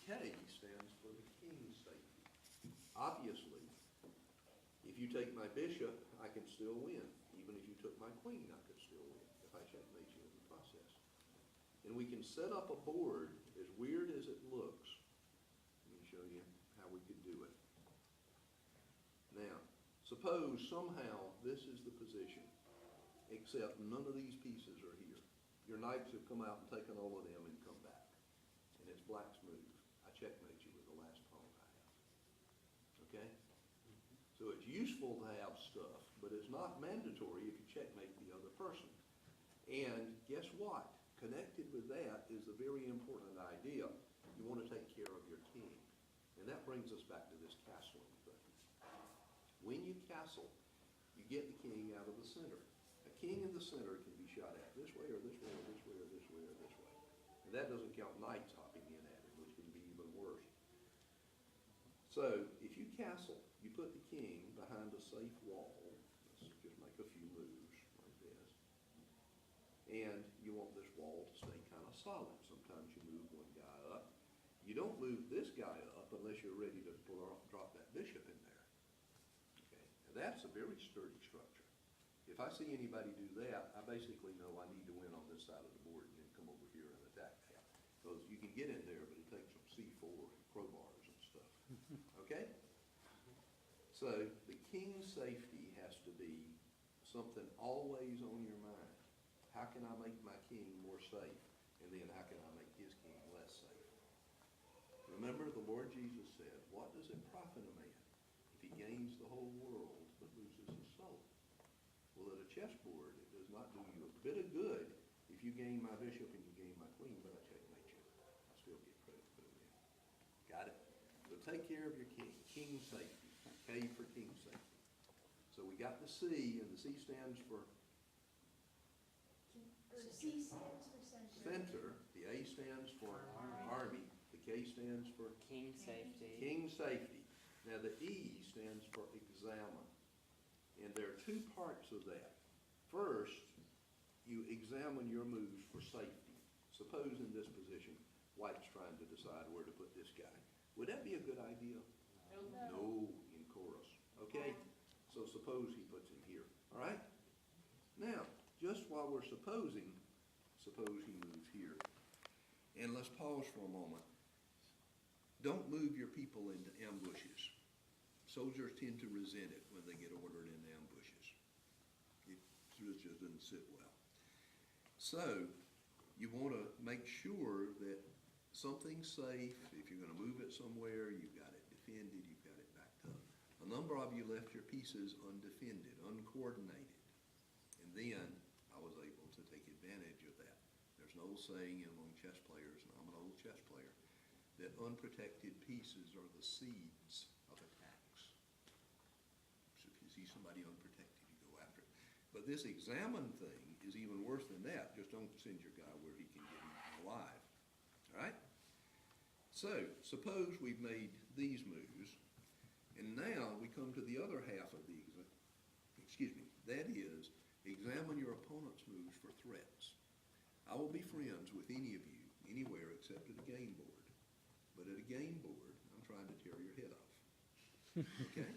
K stands for the king's safety. Obviously, if you take my bishop, I can still win. Even if you took my queen, I could still win if I checkmate you in the process. And we can set up a board, as weird as it looks. Let me show you how we could do it. Now, suppose somehow this is the position, except none of these pieces are here. Your knights have come out and taken all of them and come back. And it's black's move. I checkmate you with the last pawn I have. Okay? So it's useful to have stuff, but it's not mandatory if you checkmate the other person. And guess what? Connected with that is a very important idea. You want to take care of your king. And that brings us back to this castling thing. When you castle, you get the king out of the center. A king in the center can be shot at this way or this way or this way or this way or this way. And that doesn't count knights hopping in at it, which can be even worse. So if you castle, you put the king behind a safe wall. Let's just make a few moves like this. And you want this wall to stay kind of solid. Sometimes you move one guy up. You don't move this guy up unless you're ready to drop that bishop in there. Okay, and that's a very sturdy structure. If I see anybody do that, I basically know I need to win on this side of the board and then come over here and attack that. Because you can get in there, but it takes some C4 and crowbars and stuff. Okay? So the king's safety has to be something always on your mind. How can I make my king more safe? And then how can I make his king less safe? Remember, the Lord Jesus said, what does it profit a man if he gains the whole world but loses his soul? Well, at a chessboard, it does not do you a bit of good if you gain my bishop and you gain my queen, but I checkmate you. I still get credit for the win. Got it? So take care of your king. King safety. K for king safety. So we got the C, and the C stands for C stands for center. center. The A stands for army. The K stands for King safety. king safety. Now the E stands for examine. And there are two parts of that. First, you examine your moves for safety. Suppose in this position, white's trying to decide where to put this guy. Would that be a good idea? No, in chorus. Okay? So suppose he puts him here. All right? Now, just while we're supposing, suppose he moves here. And let's pause for a moment. Don't move your people into ambushes. Soldiers tend to resent it when they get ordered into ambushes. It just doesn't sit well. So you want to make sure that something's safe. If you're going to move it somewhere, you've got it defended, you've got it backed up. A number of you left your pieces undefended, uncoordinated. And then I was able to take advantage of that. There's an old saying among chess players, and I'm an old chess player, that unprotected pieces are the seeds of attacks. So if you see somebody unprotected, you go after it. But this examine thing is even worse than that. Just don't send your guy where he can get eaten alive. All right? So suppose we've made these moves, and now we come to the other half of the that is, examine your opponent's moves for threats. I will be friends with any of you, anywhere except at a game board. But at a game board, I'm trying to tear your head off. Okay?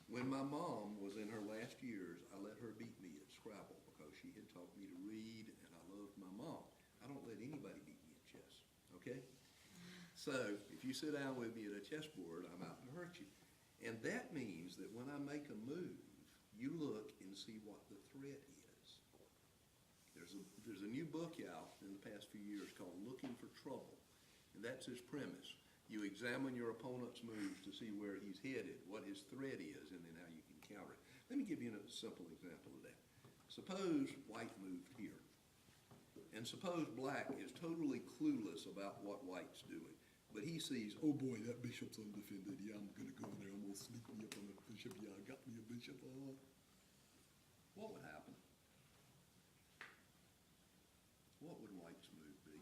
When my mom was in her last years, I let her beat me at Scrabble because she had taught me to read, and I loved my mom. I don't let anybody beat me at chess. Okay? So if you sit down with me at a chessboard, I'm out to hurt you. And that means that when I make a move, you look and see what the threat is. There's a new book out in the past few years called Looking for Trouble. And that's his premise. You examine your opponent's moves to see where he's headed, what his threat is, and then how you can counter it. Let me give you a simple example of that. Suppose white moved here. And suppose black is totally clueless about what white's doing. But he sees, oh boy, that bishop's undefended. Yeah, I'm going to go in there. I'm going to sneak me up on the bishop. Yeah, I got me a bishop. What would happen? What would white's move be?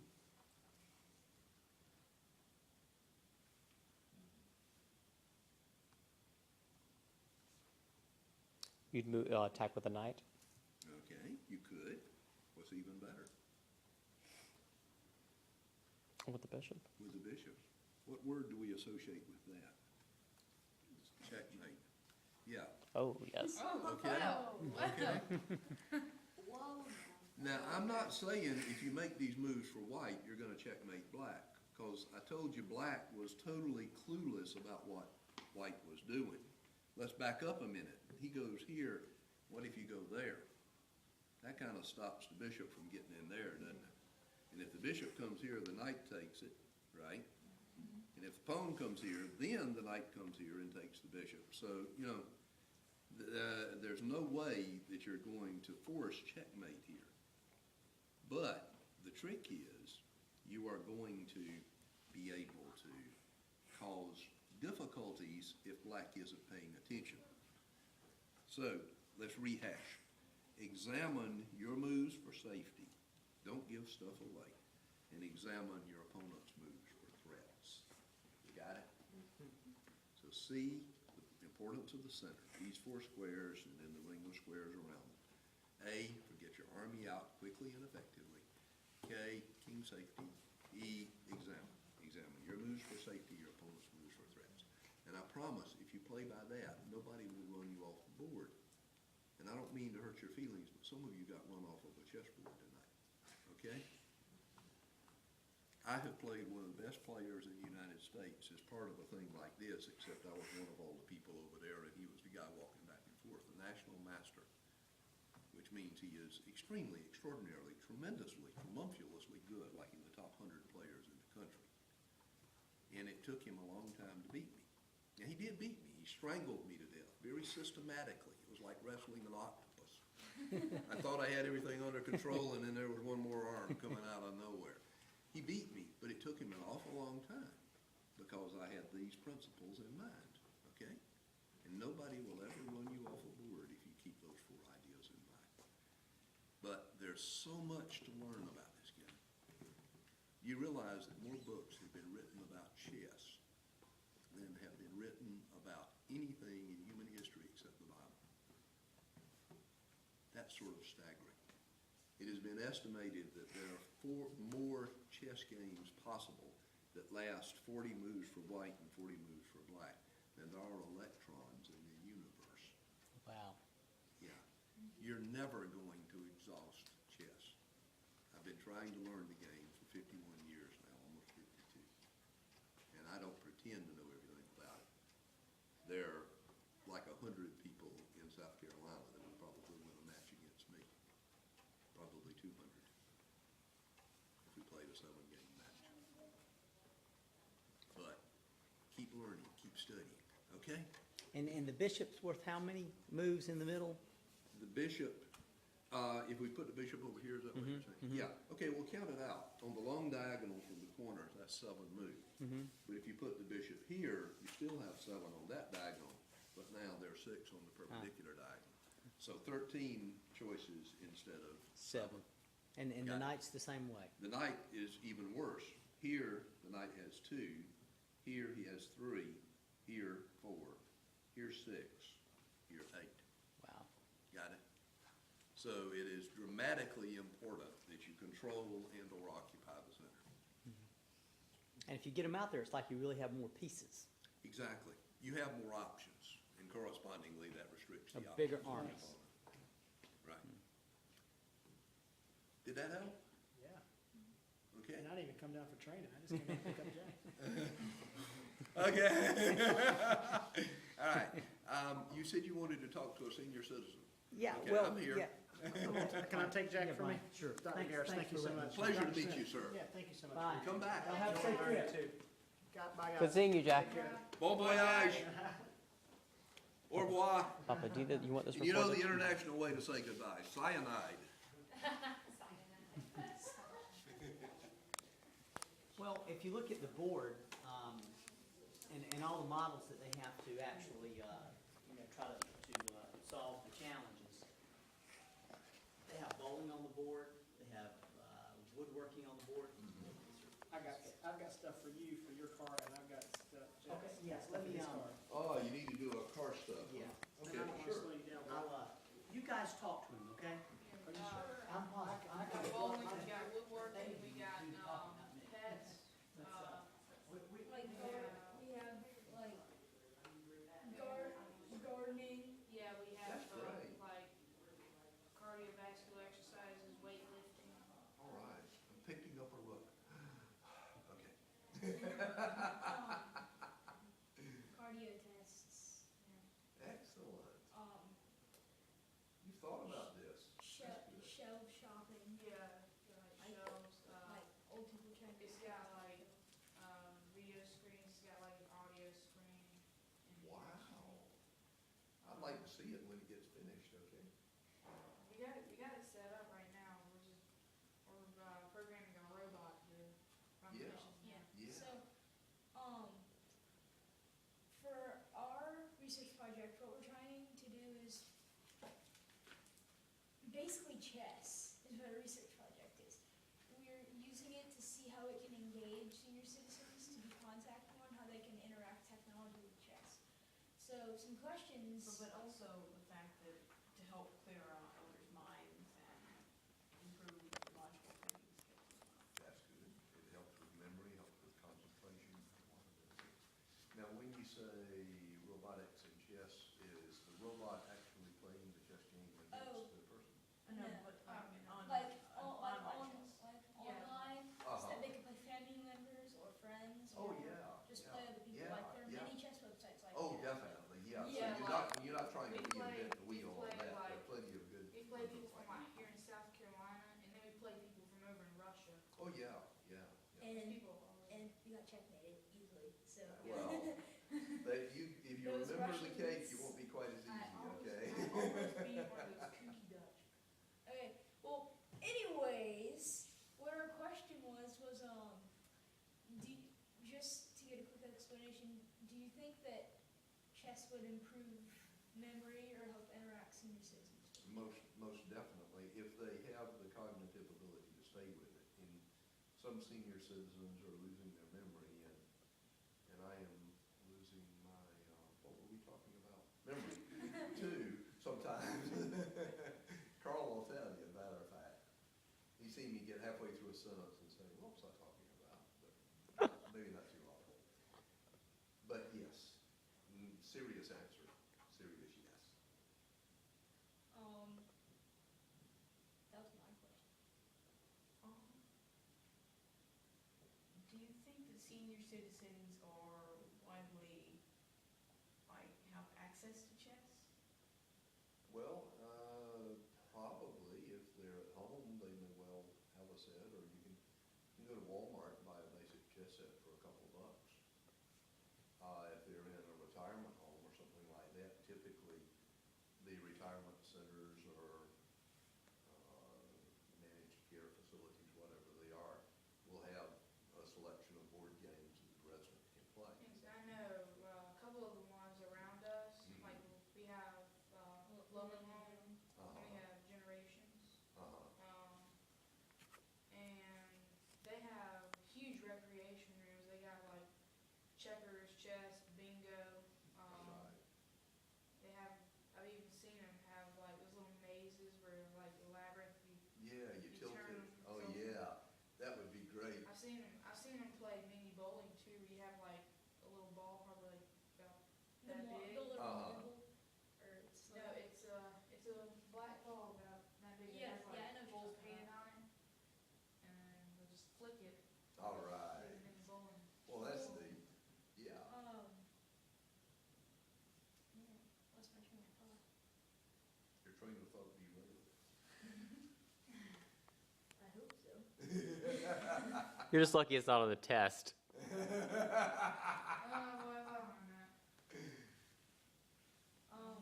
You'd attack with a knight. Okay, you could. What's even better? With the bishop. with the bishop. What word do we associate with that? Checkmate. Yeah, Oh, yes. okay, okay. Whoa. Now, I'm not saying if you make these moves for white, you're gonna checkmate black, because I told you black was totally clueless about what white was doing. Let's back up a minute. He goes here, what if you go there? That kind of stops the bishop from getting in there, doesn't it? And if the bishop comes here, the knight takes it, right? And if the pawn comes here, then the knight comes here and takes the bishop. So, you know, there's no way that you're going to force checkmate here. But the trick is you are going to be able to cause difficulties if black isn't paying attention. So let's rehash. Examine your moves for safety. Don't give stuff away. And examine your opponent's moves for threats. You got it? So see the importance of the center. These 4 squares and then the ring of squares around them. A, get your army out quickly and effectively. K, king safety. E, examine. Examine your moves for safety, your opponent's moves for threats. And I promise, if you play by that, nobody will run you off the board. And I don't mean to hurt your feelings, but some of you got run off of a chessboard tonight, okay? I have played one of the best players in the United States as part of a thing like this, except I was one of all the people over there, and he was the guy walking back and forth, the national master, which means he is extremely, extraordinarily, tremendously, tremendously good, like in the top 100 players in the country. And it took him a long time to beat me. Now, he did beat me. He strangled me to death, very systematically. It was like wrestling an octopus. I thought I had everything under control, and then there was one more arm coming out of nowhere. He beat me, but it took him an awful long time because I had these principles in mind, okay? And nobody will ever run you off a board if you keep those 4 ideas in mind. But there's so much to learn about this game. You realize that more books have been written about chess than have been written about anything in human history except the Bible. That's sort of staggering. It has been estimated that there are 4 more chess games possible that last 40 moves for white and 40 moves for black than there are electrons in the universe. Wow. Yeah. You're never going to exhaust chess. I've been trying to learn the game for 51 years now, almost 52. And I don't pretend to know everything about it. There are like 100 people in South Carolina that would probably win a match against me. Probably 200 if we played a 7-game match. But keep learning, keep studying, okay? And the bishop's worth how many moves in the middle? The bishop, if we put the bishop over here, is that what you're saying? Yeah, okay, we'll count it out. On the long diagonal from the corners, that's 7 moves. But if you put the bishop here, you still have 7 on that diagonal, but now there's 6 on the perpendicular diagonal. So 13 choices instead of 7. And the Got it. knight's the same way. The knight is even worse. Here, the knight has 2. Here, he has 3. Here, 4. Here, 6. Here, 8. Wow. Got it? So it is dramatically important that you control and or occupy the center. And if you get them out there, it's like you really have more pieces. Exactly. You have more options, and correspondingly, that restricts the A options. bigger of the army. opponent. Right. Did that help? Yeah, Okay. and I didn't even come down for training, I just came in to pick up Jack. Okay. All right. You said you wanted to talk to a senior citizen. Yeah, Okay, well, I'm here. yeah. Can I take Jack Yeah, from me? Brian, sure. Dr. Thanks- Harris, thanks thank you for so letting much. us- Pleasure to Dr. meet Smith. you, sir. Yeah, thank you so much. Bye. Come back. Y'all have a Y'all safe all trip. right, too. Bye, guys. Good seeing you, Jack. Take care. Bon voyage. Au revoir. Papa, do you want this You know the recorded? international way to say goodbye, cyanide. Well, if you look at the board, and all the models that they have to actually, try to solve the challenges. They have bowling on the board, they have, woodworking on the board. I've got stuff for you, for your car, and I've got stuff, Jack. Okay, yes, stuff let for me, his car. Oh, you need to do a car stuff. Yeah. And Okay, I don't wanna sure. slow you down, I'll, but you guys talk to him, okay? are you sure? I'm, We got bowling, we got woodworking, we got, pets, like to see it when it gets finished, okay? We got it set up right now, we're programming a robot to run the Yeah. missions now. Yeah. So, for our research project, what we're trying to do is basically chess is what a research project is. We're using it to see how it can engage senior citizens to be contact more and how they can interact technology with chess. So some questions. But also the fact that to help clear out elders' minds and improve logical thinking skills as well. That's good. It helps with memory, helps with concentration. Now, when you say robotics and chess, is the robot actually playing the chess game Oh. against the person? No, No. but on Like online chess. Yeah. online, so Uh-huh. that they can play family members or friends. Oh, or yeah. Just yeah, play other people. yeah, Like there are yeah. many chess websites like Oh, that. definitely, yeah. So Yeah, you're not trying to we play- reinvent the we wheel on play, that. There are like- plenty of good. We play people from like here in South Carolina, and then we play people from over in Russia. Oh, yeah, yeah, yeah. And People all over. and you got checkmated easily. So Well, if you Those remember the cake, Russians- you won't be quite as easy, I almost okay? beat one of those kooky Dutch. okay. Well, anyways, what our question was just to get a quick explanation, do you think that chess would improve memory or help interact senior citizens? Most definitely, if they have the cognitive ability to stay with it. And some senior citizens are losing their memory, and I am losing my, what were we talking about? Memory, too, sometimes. Carl will tell you, as a matter of fact. He's seen me get halfway through a sentence and say, what was I talking about? But maybe not too often. But yes, serious answer, serious yes. That was my question. Do you think that senior citizens are widely, like, have access to chess? Well, probably if they're at home, they may well have a set, or you can go to Walmart and buy a basic chess set for a couple of bucks. If they're in a retirement home or something like that, typically the retirement centers or managed care facilities, whatever they are, will have a selection of board games that the resident can play. Yes, I know, a couple of the ones around us, Mhm. like, we have, Logan Home, Uh-huh. we have Generations, Uh-huh. and they have huge recreation rooms, they got like checkers, chess, bingo, Right. they have, I've even seen them have like those little mazes where like the labyrinth, Yeah, you You tilt turn it. 'em Oh, so- yeah, that would be great. I've seen them play mini bowling too, where you have like a little ball probably like about that big. The little Uh-huh. marble, or it's No, it's a black ball about that big, it Yeah, has yeah, I know like what you're holes talking painted on it, and we'll just flick it. All right. And then bowling. Well, that's neat. Yeah. Man, lost my train of thought. Your train of thought derailed. I hope so. You're just lucky it's not on the test. Well, I thought on that. Well,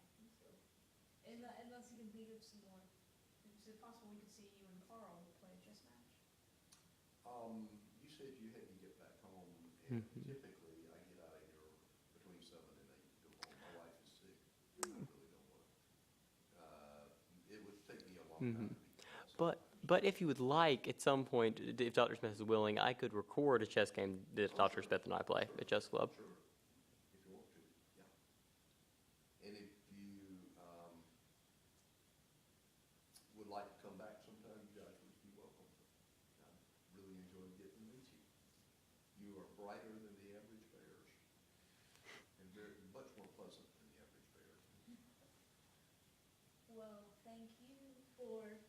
I think so. Unless you can think of some more. Is it possible we could see you and Carl play a chess match? You said you had to get back home, and Mhm. typically I get out of here between 7 and 8 to go home. My wife is sick. I really don't want to. It would take me a long time to be gone. But if you would like, at some point, if Dr. Smith is willing, I could record a chess game that Dr. Smith and I play at Chess Club. Sure, if you want to, yeah. And if you would like to come back sometime, you guys would be welcome. I really enjoyed getting to meet you. You are brighter than the average bears, and very much more pleasant than the average bear. Well, thank you for